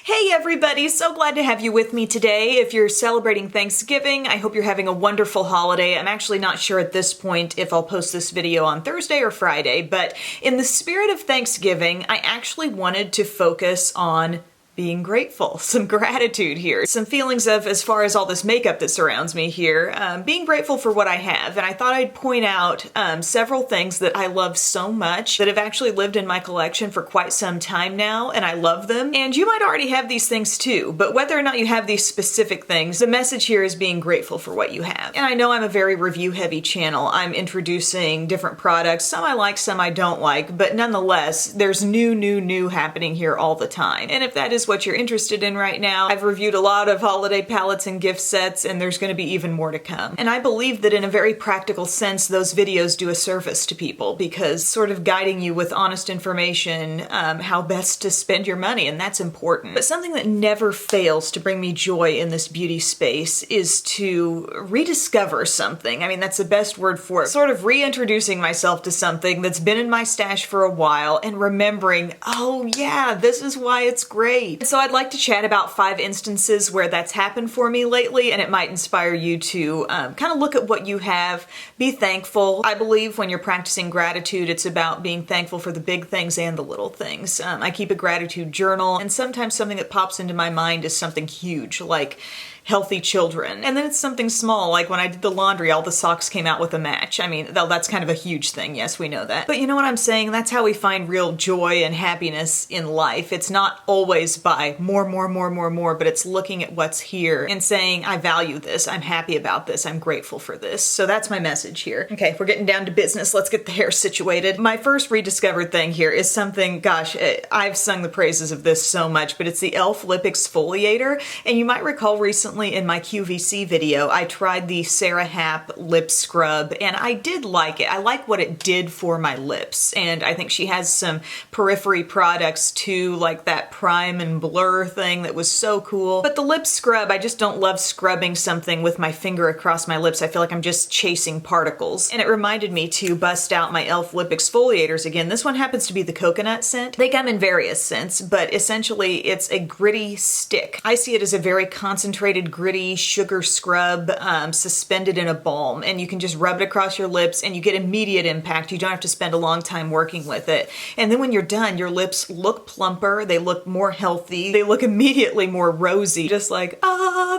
Hey everybody, so glad to have you with me today. If you're celebrating Thanksgiving, I hope you're having a wonderful holiday. I'm actually not sure at this point if I'll post this video on Thursday or Friday, but in the spirit of Thanksgiving, I actually wanted to focus on being grateful, some gratitude here, some feelings of, as far as all this makeup that surrounds me here, being grateful for what I have. And I thought I'd point out several things that I love so much that have actually lived in my collection for quite some time now, and I love them. And you might already have these things too, but whether or not you have these specific things, the message here is being grateful for what you have. And I know I'm a very review-heavy channel. I'm introducing different products, some I like, some I don't like, but nonetheless, there's new happening here all the time. And if that is what you're interested in right now, I've reviewed a lot of holiday palettes and gift sets, and there's going to be even more to come. And I believe that in a very practical sense, those videos do a service to people because sort of guiding you with honest information, how best to spend your money, and that's important. But something that never fails to bring me joy in this beauty space is to rediscover something. I mean, that's the best word for it. Sort of reintroducing myself to something that's been in my stash for a while and remembering, oh yeah, this is why it's great. So I'd like to chat about 5 instances where that's happened for me lately, and it might inspire you to kind of look at what you have, be thankful. I believe when you're practicing gratitude, it's about being thankful for the big things and the little things. I keep a gratitude journal, and sometimes something that pops into my mind is something huge, like healthy children. And then it's something small, like when I did the laundry, all the socks came out with a match. I mean, that's kind of a huge thing, yes, we know that. But you know what I'm saying? That's how we find real joy and happiness in life. It's not always by more, but it's looking at what's here and saying, I value this, I'm happy about this, I'm grateful for this. So that's my message here. Okay, we're getting down to business. Let's get the hair situated. My first rediscovered thing here is something, gosh, I've sung the praises of this so much, but it's the e.l.f. Lip Exfoliator. And you might recall recently in my QVC video, I tried the Sarah Happ lip scrub, and I did like it. I like what it did for my lips, and I think she has some periphery products too, like that prime and blur thing that was so cool. But the lip scrub, I just don't love scrubbing something with my finger across my lips. I feel like I'm just chasing particles. And it reminded me to bust out my e.l.f. lip exfoliators again. This one happens to be the coconut scent. They come in various scents, but essentially it's a gritty stick. I see it as a very concentrated, gritty sugar scrub suspended in a balm, and you can just rub it across your lips and you get immediate impact. You don't have to spend a long time working with it. And then when you're done, your lips look plumper, they look more healthy, they look immediately more rosy, just like,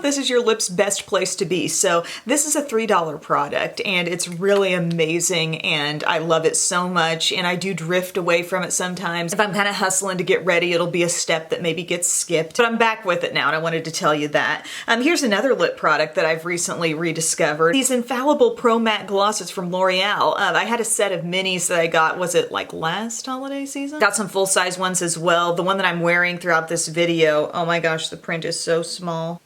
this is your lips' best place to be. So this is a $3 product, and it's really amazing, and I love it so much, and I do drift away from it sometimes. If I'm kind of hustling to get ready, it'll be a step that maybe gets skipped, but I'm back with it now, and I wanted to tell you that. Here's another lip product that I've recently rediscovered. These Infallible Pro Matte Glosses from L'Oreal. I had a set of minis that I got, was it like last holiday season? Got some full-size ones as well. The one that I'm wearing throughout this video, oh my gosh, the print is so small.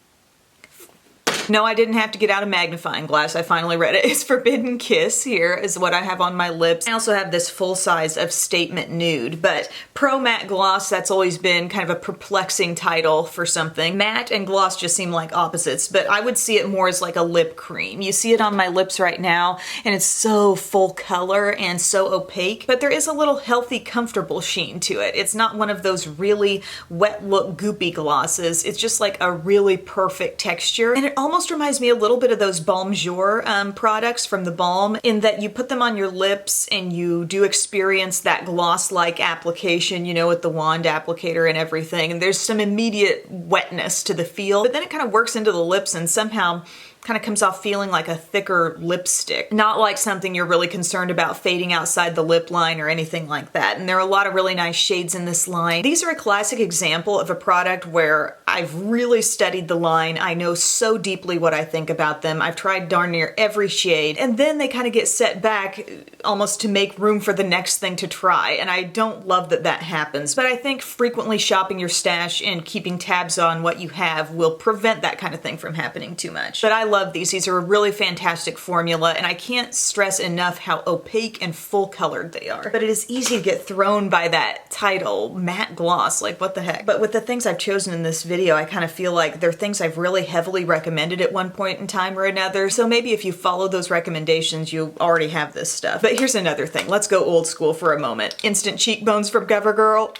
No, I didn't have to get out a magnifying glass. I finally read it. It's Forbidden Kiss. Here is what I have on my lips. I also have this full size of Statement Nude, but Pro Matte Gloss, that's always been kind of a perplexing title for something. Matte and gloss just seem like opposites, but I would see it more as like a lip cream. You see it on my lips right now, and it's so full color and so opaque, but there is a little healthy, comfortable sheen to it. It's not one of those really wet look goopy glosses. It's just like a really perfect texture, and it almost reminds me a little bit of those Balm Jour products from the Balm, in that you put them on your lips and you do experience that gloss-like application, you know, with the wand applicator and everything, and there's some immediate wetness to the feel, but then it kind of works into the lips and somehow kind of comes off feeling like a thicker lipstick. Not like something you're really concerned about fading outside the lip line or anything like that. And there are a lot of really nice shades in this line. These are a classic example of a product where I've really studied the line. I know so deeply what I think about them. I've tried darn near every shade, and then they kind of get set back almost to make room for the next thing to try. And I don't love that that happens, but I think frequently shopping your stash and keeping tabs on what you have will prevent that kind of thing from happening too much. But I love these. These are a really fantastic formula, and I can't stress enough how opaque and full colored they are. But it is easy to get thrown by that title, matte gloss, like what the heck. But with the things I've chosen in this video, video, I kind of feel like they're things I've really heavily recommended at one point in time or another. So maybe if you follow those recommendations, you already have this stuff. But here's another thing. Let's go old school for a moment. Instant Cheekbones from CoverGirl.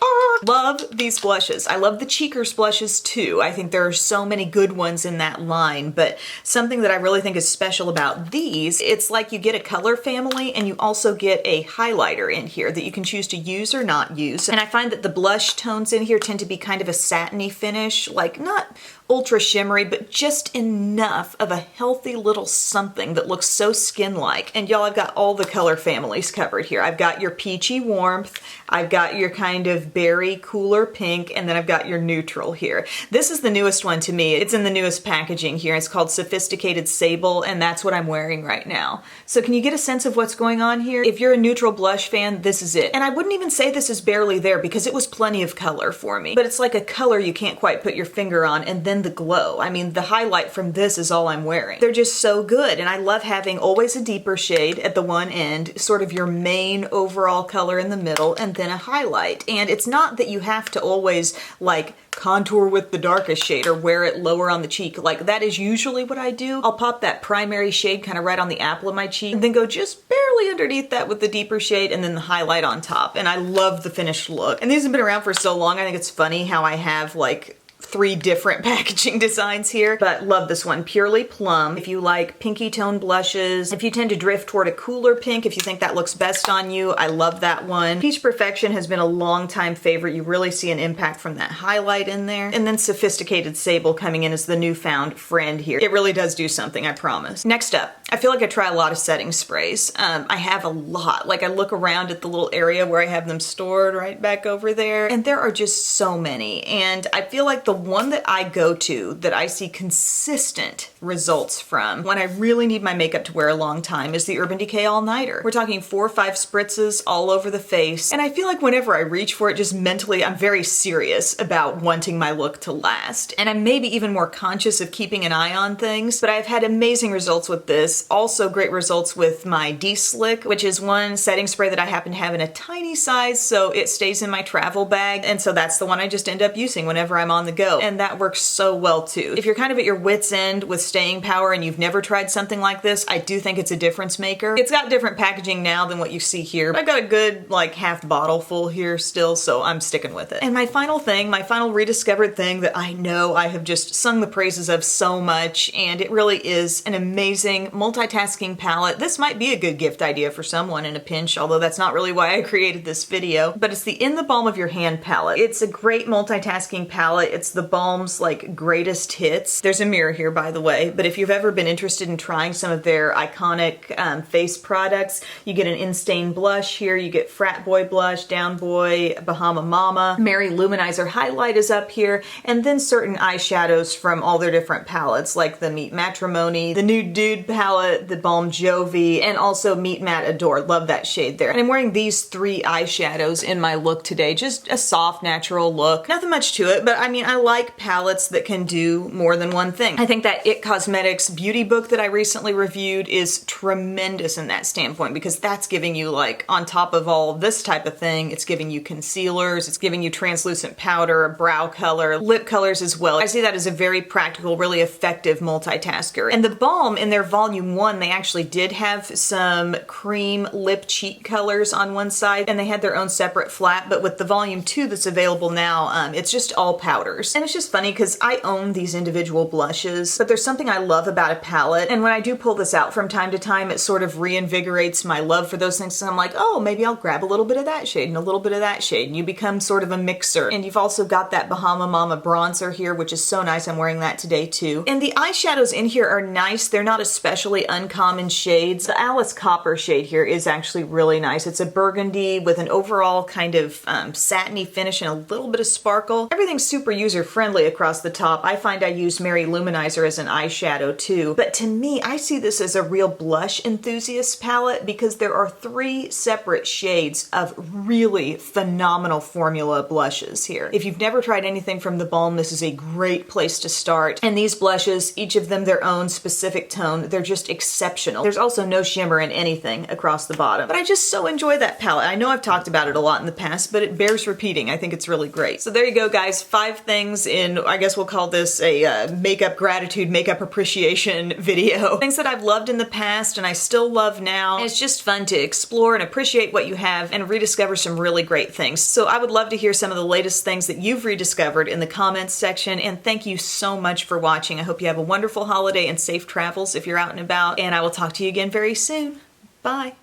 Love these blushes. I love the Cheekers blushes too. I think there are so many good ones in that line, but something that I really think is special about these, it's like you get a color family and you also get a highlighter in here that you can choose to use or not use. And I find that the blush tones in here tend to be kind of a satiny finish, like not ultra shimmery, but just enough of a healthy little something that looks so skin-like. And y'all, I've got all the color families covered here. I've got your peachy warmth, I've got your kind of berry cooler pink, and then I've got your neutral here. This is the newest one to me. It's in the newest packaging here. It's called Sophisticated Sable, and that's what I'm wearing right now. So can you get a sense of what's going on here? If you're a neutral blush fan, this is it. And I wouldn't even say this is barely there because it was plenty of color for me. But it's like a color you can't quite put your finger on, and then the glow. I mean, the highlight from this is all I'm wearing. They're just so good, and I love having always a deeper shade at the one end, sort of your main overall color in the middle, and then a highlight. And it's not that you have to always like contour with the darkest shade or wear it lower on the cheek. Like that is usually what I do. I'll pop that primary shade kind of right on the apple of my cheek and then go just barely underneath that with the deeper shade and then the highlight on top. And I love the finished look. And these have been around for so long. I think it's funny how I have like 3 different packaging designs here, but love this one. Purely Plum. If you like pinky tone blushes, if you tend to drift toward a cooler pink, if you think that looks best on you, I love that one. Peach Perfection has been a long time favorite. You really see an impact from that highlight in there. And then Sophisticated Sable coming in as the newfound friend here. It really does do something, I promise. Next up, I feel like I try a lot of setting sprays. I have a lot. Like I look around at the little area where I have them stored right back over there, and there are just so many. And I feel like the one that I go to that I see consistent results from when I really need my makeup to wear a long time is the Urban Decay All Nighter. We're talking 4 or 5 spritzes all over the face. And I feel like whenever I reach for it, just mentally, I'm very serious about wanting my look to last. And I'm maybe even more conscious of keeping an eye on things, but I've had amazing results with this. Also great results with my De-Slick, which is one setting spray that I happen to have in a tiny size, so it stays in my travel bag. And so that's the one I just end up using whenever I'm on the go. And that works so well too. If you're kind of at your wit's end with staying power and you've never tried something like this, I do think it's a difference maker. It's got different packaging now than what you see here. I've got a good like half bottle full here still, so I'm sticking with it. And my final thing, my final rediscovered thing that I know I have just sung the praises of so much, and it really is an amazing multitasking palette. This might be a good gift idea for someone in a pinch, although that's not really why I created this video, but it's the In the Balm of Your Hand palette. It's a great multitasking palette. It's the Balm's like greatest hits. There's a mirror here, by the way, but if you've ever been interested in trying some of their iconic face products, you get an In-Stain blush here, you get Frat Boy blush, Down Boy, Bahama Mama, Mary Luminizer highlight is up here, and then certain eyeshadows from all their different palettes, like the Meet Matrimony, the Nude palette, the Balm Jovi, and also Meet Matte Adore. Love that shade there. And I'm wearing these 3 eyeshadows in my look today. Just a soft, natural look. Nothing much to it, but I mean, I like palettes that can do more than one thing. I think that It Cosmetics beauty book that I recently reviewed is tremendous in that standpoint, because that's giving you like, on top of all this type of thing, it's giving you concealers, it's giving you translucent powder, brow color, lip colors as well. I see that as a very practical, really effective multitasker. And the Balm in their volume 1, they actually did have some cream lip cheek colors on one side, and they had their own separate flat, but with the volume 2 that's available now, it's just all powders. And it's just funny because I own these individual blushes, but there's something I love about a palette, and when I do pull this out from time to time, it sort of reinvigorates my love for those things. So I'm like, oh, maybe I'll grab a little bit of that shade and a little bit of that shade, and you become sort of a mixer. And you've also got that Bahama Mama bronzer here, which is so nice. I'm wearing that today too. And the eyeshadows in here are nice. They're not especially uncommon shades. The Alice Copper shade here is actually really nice. It's a burgundy with an overall kind of satiny finish and a little bit of sparkle. Everything's super user-friendly across the top. I find I use Mary Luminizer as an eyeshadow too. But to me, I see this as a real blush enthusiast palette because there are 3 separate shades of really phenomenal formula blushes here. If you've never tried anything from the Balm, this is a great place to start. And these blushes, each of them their own specific tone, they're just just exceptional. There's also no shimmer in anything across the bottom, but I just so enjoy that palette. I know I've talked about it a lot in the past, but it bears repeating. I think it's really great. So there you go, guys. 5 things in, I guess we'll call this a makeup gratitude, makeup appreciation video. Things that I've loved in the past and I still love now. And it's just fun to explore and appreciate what you have and rediscover some really great things. So I would love to hear some of the latest things that you've rediscovered in the comments section, and thank you so much for watching. I hope you have a wonderful holiday and safe travels if you're out and about, and I will talk to you again very soon. Bye.